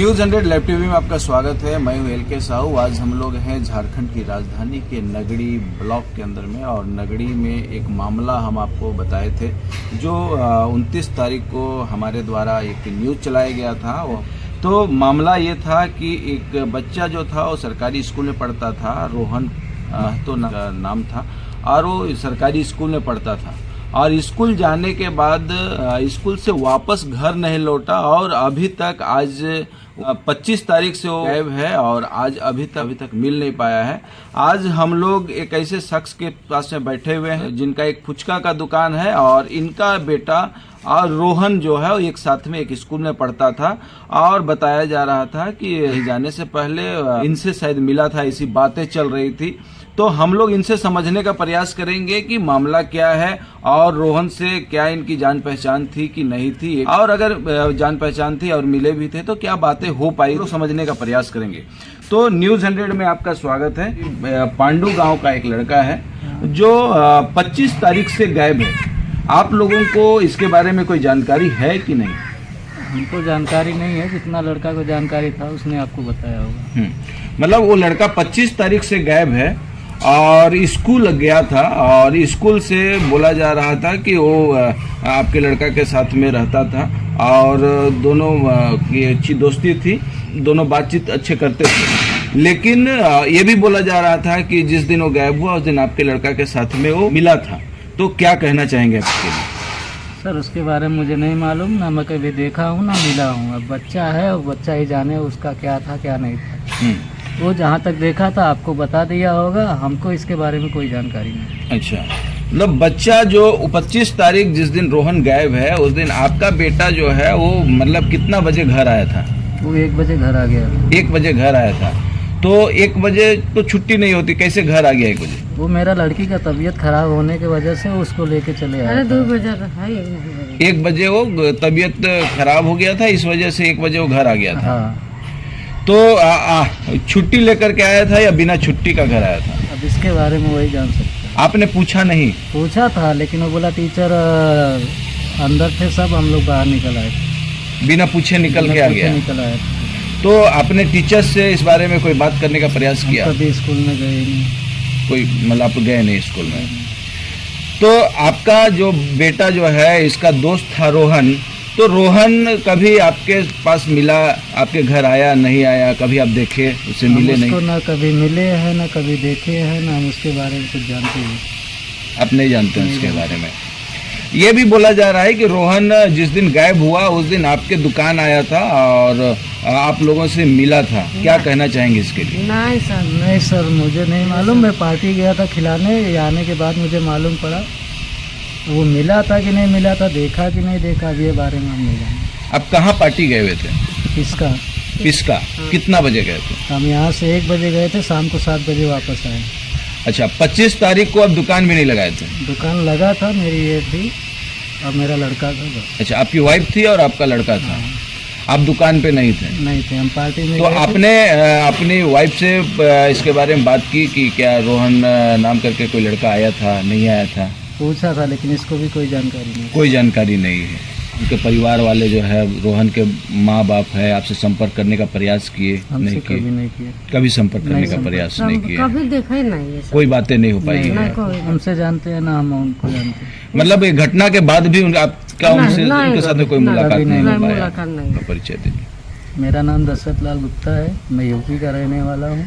News 100 live TV में आपका स्वागत है। मैं हूं LK साहू। आज हम लोग हैं झारखंड की राजधानी के नगड़ी ब्लॉक के अंदर में, और नगड़ी में एक मामला हम आपको बताए थे जो 29 तारीख को हमारे द्वारा एक न्यूज़ चलाया गया था। तो मामला ये था कि एक बच्चा जो था वो सरकारी स्कूल में पढ़ता था, रोहन महतो नाम था, और वो सरकारी स्कूल में पढ़ता था और स्कूल जाने के बाद स्कूल से वापस घर नहीं लौटा, और अभी तक आज 25 तारीख से वो गायब है और आज अभी तक मिल नहीं पाया है। आज हम लोग एक ऐसे शख्स के पास में बैठे हुए हैं जिनका एक फुचका का दुकान है, और इनका बेटा और रोहन जो है वो एक साथ में एक स्कूल में पढ़ता था, और बताया जा रहा था कि जाने से पहले इनसे शायद मिला था, ऐसी बातें चल रही थी। तो हम लोग इनसे समझने का प्रयास करेंगे कि मामला क्या है और रोहन से क्या इनकी जान पहचान थी कि नहीं थी, और अगर जान पहचान थी और मिले भी थे तो क्या बातें हो पाई, तो समझने का प्रयास करेंगे। तो न्यूज़ 100 में आपका स्वागत है। पांडू गांव का एक लड़का है जो 25 तारीख से गायब है। आप लोगों को इसके बारे में कोई जानकारी है कि नहीं? हमको जानकारी नहीं है, जितना लड़का को जानकारी था उसने आपको बताया होगा। मतलब वो लड़का 25 तारीख से गायब है और स्कूल गया था, और स्कूल से बोला जा रहा था कि वो आपके लड़का के साथ में रहता था और दोनों की अच्छी दोस्ती थी, दोनों बातचीत अच्छे करते थे। लेकिन ये भी बोला जा रहा था कि जिस दिन वो गायब हुआ उस दिन आपके लड़का के साथ में वो मिला था। तो क्या कहना चाहेंगे आपके लिए? सर उसके बारे में मुझे नहीं मालूम, ना मैं कभी देखा हूँ ना मिला हूँ। अब बच्चा है, वो बच्चा ही जाने उसका क्या था क्या नहीं था। वो जहाँ तक देखा था आपको बता दिया होगा, हमको इसके बारे में कोई जानकारी नहीं। अच्छा, मतलब बच्चा जो 25 तारीख जिस दिन रोहन गायब है उस दिन आपका बेटा जो है वो मतलब कितना बजे घर आया था? वो 1 बजे घर आ गया। 1 बजे घर आया था। तो 1 बजे तो छुट्टी नहीं होती, कैसे घर आ गया 1 बजे? वो मेरा लड़की का तबीयत खराब होने की वजह से उसको लेके चले आया। 2 बजे 1 बजे वो तबीयत खराब हो गया था, इस वजह से 1 बजे वो घर आ गया था। हाँ। तो छुट्टी लेकर के आया था या बिना छुट्टी का घर आया था? अब इसके बारे में वही जान सकते हैं। आपने पूछा नहीं? पूछा था, लेकिन वो बोला टीचर अंदर थे, सब हम लोग बाहर निकल आए थे। बिना पूछे निकल के आ गया? निकल आए। तो आपने टीचर से इस बारे में कोई बात करने का प्रयास किया? कभी स्कूल में गए नहीं। कोई मतलब आप गए नहीं स्कूल में? तो आपका जो बेटा जो है इसका दोस्त था रोहन, तो रोहन कभी आपके पास मिला, आपके घर आया नहीं आया, कभी आप देखे उसे मिले नहीं? ना कभी मिले हैं ना कभी देखे हैं, ना हम उसके बारे में कुछ जानते हैं। आप नहीं जानते हैं उसके बारे में? ये भी बोला जा रहा है कि रोहन जिस दिन गायब हुआ उस दिन आपके दुकान आया था और आप लोगों से मिला था। क्या कहना चाहेंगे इसके लिए? नहीं सर मुझे नहीं मालूम। मैं पार्टी गया था खिलाने, आने के बाद मुझे मालूम पड़ा। वो मिला था कि नहीं मिला था, देखा कि नहीं देखा, ये बारे में हम नहीं जानते। आप कहाँ पार्टी गए हुए थे? पिस्का। कितना बजे गए थे? हम यहाँ से 1 बजे गए थे, शाम को 7 बजे वापस आए। अच्छा, 25 तारीख को आप दुकान भी नहीं लगाए थे? दुकान लगा था, मेरी ये थी और मेरा लड़का था। अच्छा, आपकी वाइफ थी और आपका लड़का था। आप दुकान पे नहीं थे? नहीं थे, हम पार्टी में। तो आपने अपनी वाइफ से इसके बारे में बात की कि क्या रोहन नाम करके कोई लड़का आया था, नहीं आया था? पूछा था, लेकिन इसको भी कोई जानकारी नहीं। कोई जानकारी नहीं है। उनके परिवार वाले जो है, रोहन के माँ बाप है, आपसे संपर्क करने का प्रयास किए? नहीं किए? कभी संपर्क करने का प्रयास नहीं किए? कभी देखा ही नहीं है। कोई बातें नहीं हो पाई है? हमसे जानते हैं ना हम उनको जानते हैं। मतलब ये घटना के बाद भी आपका उनके साथ में कोई मुलाकात नहीं हो पाया? परिचय दीजिए। मेरा नाम दशरथ लाल गुप्ता है, मैं यूपी का रहने वाला हूँ।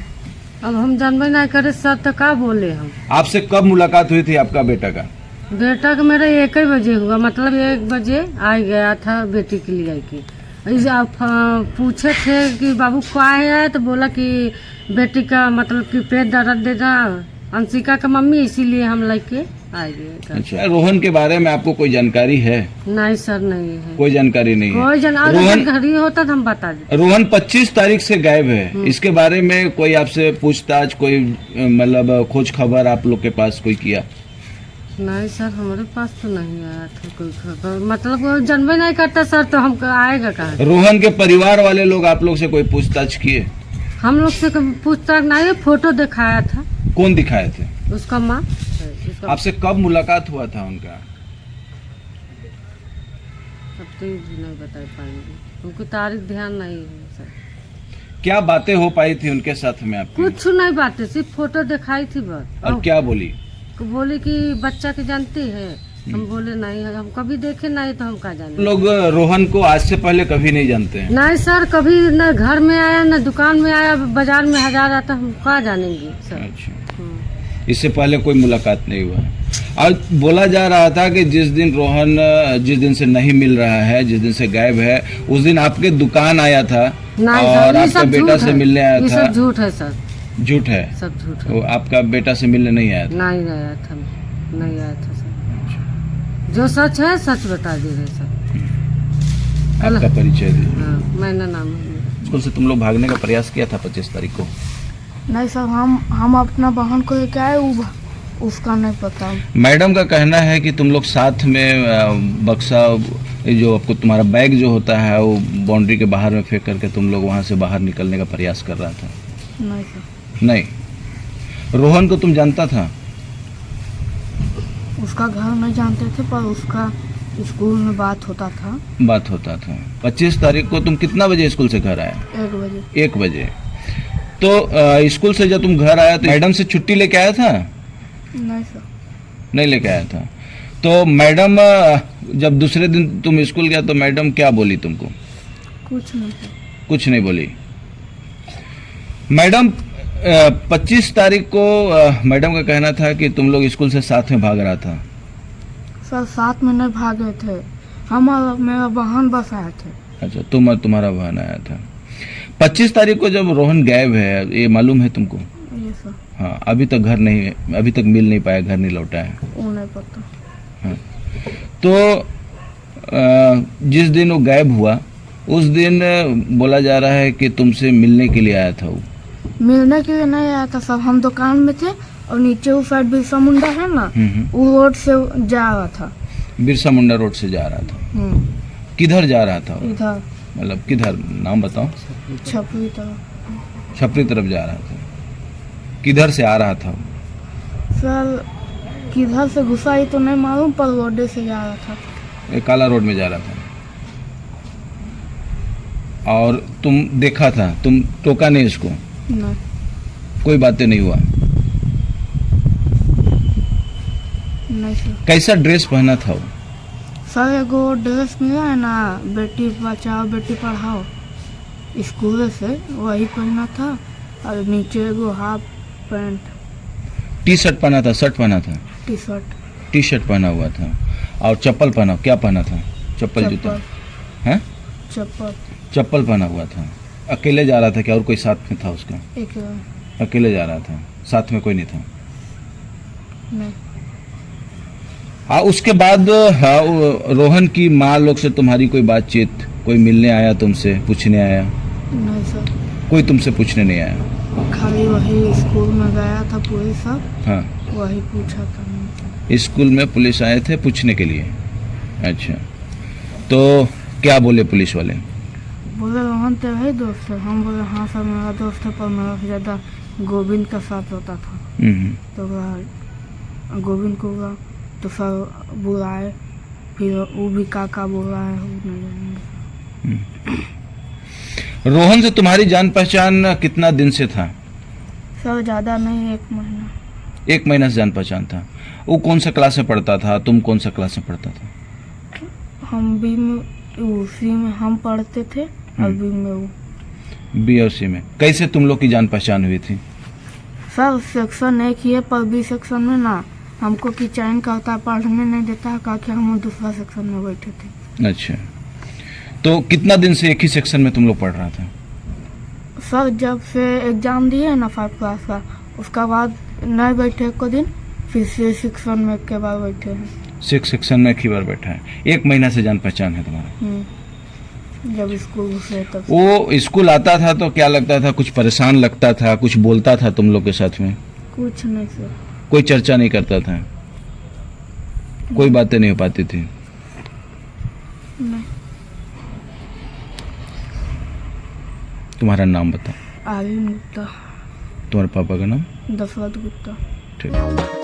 अब हम जानबे नहीं करे सर, तो क्या बोले हम? आपसे कब मुलाकात हुई थी आपका बेटा का? बेटा का मेरा 1 बजे हुआ, मतलब 1 बजे आ गया था बेटी के लिए कि आप पूछे थे कि बाबू क्या है, तो बोला कि बेटी का मतलब कि पेट दर्द देना अंशिका का मम्मी, इसीलिए हम लेके आ गए। अच्छा, रोहन के बारे में आपको कोई जानकारी है? नहीं सर, नहीं है, कोई जानकारी नहीं है। कोई जानकारी घर ही होता तो हम बता देते। रोहन 25 तारीख से गायब है, इसके बारे में कोई आपसे पूछताछ, कोई मतलब खोज खबर आप लोग के पास कोई किया? नहीं सर, हमारे पास तो नहीं आया था कोई खबर, मतलब वो जानबे नहीं करता सर, तो हम आएगा कहाँ? रोहन के परिवार वाले लोग आप लोग से कोई पूछताछ किए? हम लोग से पूछताछ नहीं, फोटो दिखाया था। कौन दिखाए थे? उसका माँ। आपसे कब मुलाकात हुआ था उनका? अब तो नहीं बता पाएंगे, उनकी तारीख ध्यान नहीं है सर। क्या बातें हो पाई थी उनके साथ में आपकी? कुछ नहीं बातें, सिर्फ फोटो दिखाई थी बस। और क्या बोली? बोले कि बच्चा के जानती है। हम बोले नहीं, हम कभी देखे नहीं तो हम क्या जाने। लोग रोहन को आज से पहले कभी नहीं जानते हैं? नहीं सर, कभी न घर में आया न दुकान में आया, बाजार में हजार आता, हम क्या जानेंगे सर। अच्छा, इससे पहले कोई मुलाकात नहीं हुआ। और बोला जा रहा था कि जिस दिन रोहन जिस दिन से नहीं मिल रहा है, जिस दिन से गायब है, उस दिन आपके दुकान आया था नहीं और सर, ये आपका सब बेटा झूठ से है। मिलने आया ये था। सब झूठ है सर, झूठ है, सब झूठ है। वो आपका बेटा से मिलने नहीं आया था? नहीं आया था, नहीं आया था सर। जो सच है सच बता दे रहे सर। आपका परिचय दीजिए। हाँ, मैंने नाम है। स्कूल से तुम लोग भागने का प्रयास किया था 25 तारीख को? नहीं सर, हम अपना बहन को लेके आए, उसका नहीं पता। मैडम का कहना है कि तुम लोग साथ में बक्सा, जो आपको तुम्हारा बैग जो होता है वो बाउंड्री के बाहर में फेंक करके तुम लोग वहां से बाहर निकलने का प्रयास कर रहा था। नहीं सर। नहीं। रोहन को तुम जानता था? उसका घर नहीं जानते थे, पर उसका स्कूल में बात होता था। 25 तारीख को तुम कितना बजे स्कूल से घर आए? 1 बजे। 1 बजे। तो स्कूल से जब तुम घर आया तो मैडम से छुट्टी लेके आया था? नहीं सर। नहीं लेके आया था। तो मैडम जब दूसरे दिन तुम स्कूल गया तो मैडम क्या बोली तुमको? कुछ नहीं सर। कुछ नहीं बोली। मैडम 25 तारीख को मैडम का कहना था कि तुम लोग स्कूल से साथ में भाग रहा था। सर साथ में नहीं भागे थे, हम और मेरा बहन बस आए थे। अच्छा, तुम और तुम्हारा बहन आया था। 25 तारीख को जब रोहन गायब है, ये मालूम है तुमको? ये सर। हाँ, अभी तक घर नहीं है, अभी तक मिल नहीं पाया, घर नहीं लौटा है। वो नहीं पता। हाँ। तो जिस दिन वो गायब हुआ उस दिन बोला जा रहा है कि तुमसे मिलने के लिए आया था वो। मिलने के लिए नहीं आया था सर, हम दुकान में थे और नीचे उस साइड बिरसा मुंडा है ना, वो रोड से जा रहा था। बिरसा मुंडा रोड से जा रहा था? किधर जा रहा था? इधर मतलब किधर, नाम बताओ। छपरी तरफ। छपरी तरफ जा रहा था। किधर से आ रहा था? सर किधर से घुसा ही तो नहीं मालूम, पर रोड से जा रहा था। ये काला रोड में जा रहा था। और तुम देखा था, तुम टोका नहीं इसको? नहीं। कोई बातें नहीं हुआ? नहीं सर। कैसा ड्रेस पहना था वो? सर एगो ड्रेस मिला है ना, बेटी बचाओ बेटी पढ़ाओ, स्कूल से वही पहना था, और नीचे एगो हाफ पैंट। टी शर्ट पहना था, शर्ट पहना था? T shirt. टी शर्ट पहना हुआ था। और चप्पल पहना, क्या पहना था? चप्पल जूता? हैं? चप्पल। चप्पल पहना हुआ था। अकेले जा रहा था क्या, और कोई साथ में था उसका? एक अकेले जा रहा था, साथ में कोई नहीं था? नहीं। हाँ, उसके बाद हाँ, रोहन की माँ लोग से तुम्हारी कोई बातचीत, कोई मिलने आया तुमसे, पूछने आया? नहीं सर। कोई तुमसे पूछने नहीं आया? खाली वही स्कूल में गया था पुलिस सब, हाँ, वही पूछा था। स्कूल में पुलिस आए थे पूछने के लिए? अच्छा, तो क्या बोले पुलिस वाले? बोले रोहन तेरा ही दोस्त है। हम बोले हाँ सर मेरा दोस्त है, पर मेरा से ज़्यादा गोविंद का साथ होता था। तो बोला गोविंद को बोला, तो सर बुलाए, फिर वो भी काका बोला है, वो नहीं जानेंगे। रोहन से तुम्हारी जान पहचान कितना दिन से था? सर ज़्यादा नहीं, 1 महीना। 1 महीना से जान पहचान था। वो कौन सा क्लास में पढ़ता था, तुम कौन सा क्लास में पढ़ता था? हम बी में, उसी में हम पढ़ते थे, और बी में वो। बी और सी में। कैसे तुम लोग की जान पहचान हुई थी? सर सेक्शन एक ही है, पर बी सेक्शन में ना हमको की चयन करता है, पढ़ने नहीं देता है, कहा कि हम दूसरा सेक्शन में बैठे थे। अच्छा, तो कितना दिन से एक ही सेक्शन में तुम लोग पढ़ रहा था? सर जब से एग्जाम दिए ना 5 क्लास का, उसका बाद नहीं बैठे को दिन, फिर 6 सेक्शन में के बाद बैठे हैं। 6 सेक्शन में एक ही बार बैठा है। 1 महीना से जान पहचान है तुम्हारा? जब स्कूल से तब। वो स्कूल आता था तो क्या लगता था, कुछ परेशान लगता था, कुछ बोलता था तुम लोग के साथ में? कुछ नहीं सर। कोई चर्चा नहीं करता था? कोई बातें नहीं हो पाती थी? नहीं। तुम्हारा नाम बताओ। आर्यन गुप्ता। तुम्हारे पापा का नाम? दशरथ गुप्ता। ठीक है।